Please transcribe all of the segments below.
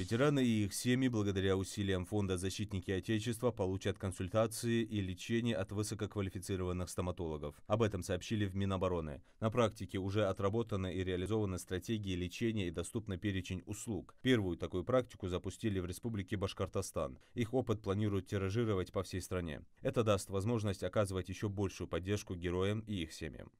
Ветераны и их семьи благодаря усилиям Фонда «Защитники Отечества» получат консультации и лечение от высококвалифицированных стоматологов. Об этом сообщили в Минобороны. На практике уже отработаны и реализованы стратегии лечения и доступный перечень услуг. Первую такую практику запустили в Республике Башкортостан. Их опыт планируют тиражировать по всей стране. Это даст возможность оказывать еще большую поддержку героям и их семьям.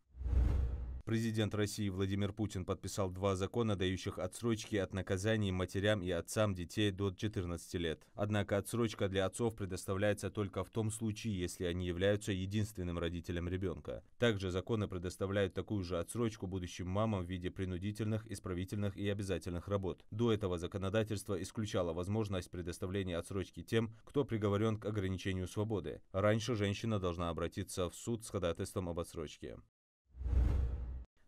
Президент России Владимир Путин подписал 2 закона, дающих отсрочки от наказаний матерям и отцам детей до 14 лет. Однако отсрочка для отцов предоставляется только в том случае, если они являются единственным родителем ребенка. Также законы предоставляют такую же отсрочку будущим мамам в виде принудительных, исправительных и обязательных работ. До этого законодательство исключало возможность предоставления отсрочки тем, кто приговорен к ограничению свободы. Раньше женщина должна обратиться в суд с ходатайством об отсрочке.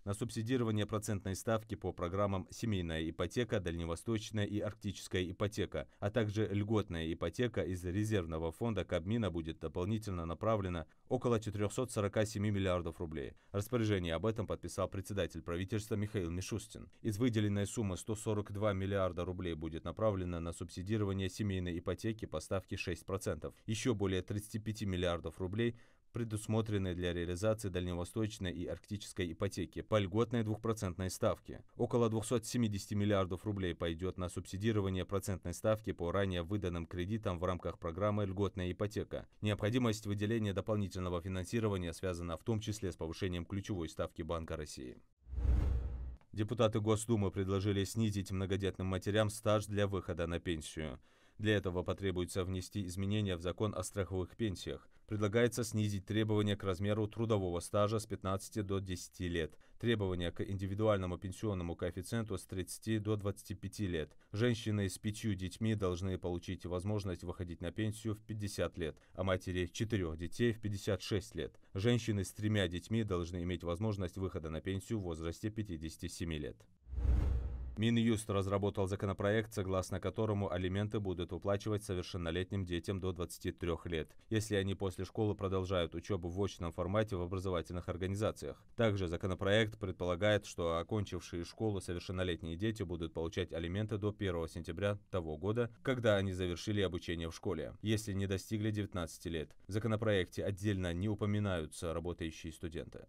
На субсидирование процентной ставки по программам «Семейная ипотека», «Дальневосточная» и «Арктическая ипотека», а также льготная ипотека из резервного фонда Кабмина будет дополнительно направлено около 447 миллиардов рублей. Распоряжение об этом подписал председатель правительства Михаил Мишустин. Из выделенной суммы 142 миллиарда рублей будет направлено на субсидирование семейной ипотеки по ставке 6%. Еще более 35 миллиардов рублей предусмотрены для реализации дальневосточной и арктической ипотеки по льготной 2% ставке. Около 270 миллиардов рублей пойдет на субсидирование процентной ставки по ранее выданным кредитам в рамках программы «Льготная ипотека». Необходимость выделения дополнительного финансирования связана в том числе с повышением ключевой ставки Банка России. Депутаты Госдумы предложили снизить многодетным матерям стаж для выхода на пенсию. Для этого потребуется внести изменения в закон о страховых пенсиях. Предлагается снизить требования к размеру трудового стажа с 15 до 10 лет, требования к индивидуальному пенсионному коэффициенту с 30 до 25 лет. Женщины с 5 детьми должны получить возможность выходить на пенсию в 50 лет, а матери 4 детей в 56 лет. Женщины с 3 детьми должны иметь возможность выхода на пенсию в возрасте 57 лет. Минюст разработал законопроект, согласно которому алименты будут уплачивать совершеннолетним детям до 23 лет, если они после школы продолжают учебу в очном формате в образовательных организациях. Также законопроект предполагает, что окончившие школу совершеннолетние дети будут получать алименты до 1 сентября того года, когда они завершили обучение в школе, если не достигли 19 лет. В законопроекте отдельно не упоминаются работающие студенты.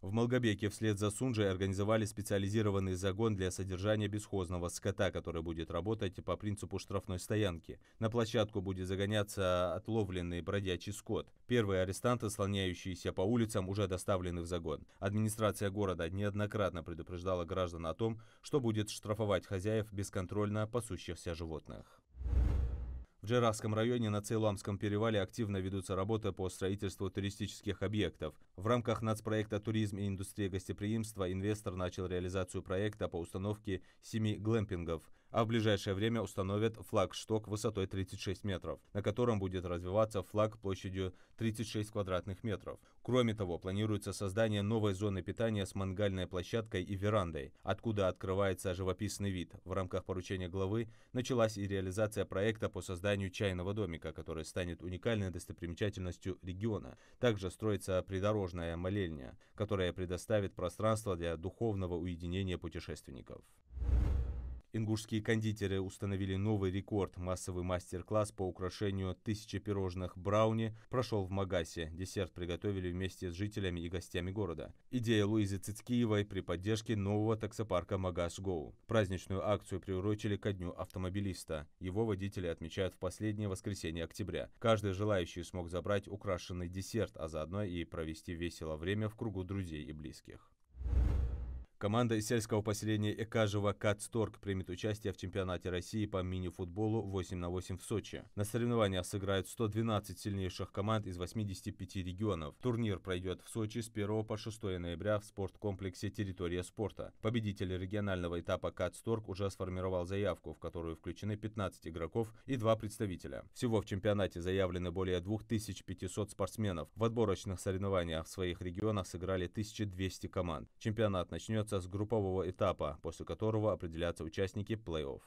В Малгобеке вслед за Сунжей организовали специализированный загон для содержания бесхозного скота, который будет работать по принципу штрафной стоянки. На площадку будет загоняться отловленный бродячий скот. Первые арестанты, слоняющиеся по улицам, уже доставлены в загон. Администрация города неоднократно предупреждала граждан о том, что будет штрафовать хозяев бесконтрольно пасущихся животных. В Джерахском районе на Цейламском перевале активно ведутся работы по строительству туристических объектов. В рамках нацпроекта «Туризм и индустрия гостеприимства» инвестор начал реализацию проекта по установке 7 глэмпингов, а в ближайшее время установят флагшток высотой 36 метров, на котором будет развиваться флаг площадью 36 квадратных метров. Кроме того, планируется создание новой зоны питания с мангальной площадкой и верандой, откуда открывается живописный вид. В рамках поручения главы началась и реализация проекта по созданию чайного домика, который станет уникальной достопримечательностью региона. Также строится придорожная молельня, которая предоставит пространство для духовного уединения путешественников. Ингушские кондитеры установили новый рекорд. Массовый мастер-класс по украшению 1000 пирожных брауни прошел в Магасе. Десерт приготовили вместе с жителями и гостями города. Идея Луизы Цицкиевой при поддержке нового таксопарка Магас Гоу. Праздничную акцию приурочили ко Дню автомобилиста. Его водители отмечают в последнее воскресенье октября. Каждый желающий смог забрать украшенный десерт, а заодно и провести весело время в кругу друзей и близких. Команда из сельского поселения Экажево «Кацторг» примет участие в чемпионате России по мини-футболу 8×8 в Сочи. На соревнованиях сыграют 112 сильнейших команд из 85 регионов. Турнир пройдет в Сочи с 1 по 6 ноября в спорткомплексе «Территория спорта». Победитель регионального этапа «Кацторг» уже сформировал заявку, в которую включены 15 игроков и 2 представителя. Всего в чемпионате заявлены более 2500 спортсменов. В отборочных соревнованиях в своих регионах сыграли 1200 команд. Чемпионат начнется с группового этапа, после которого определятся участники плей-офф.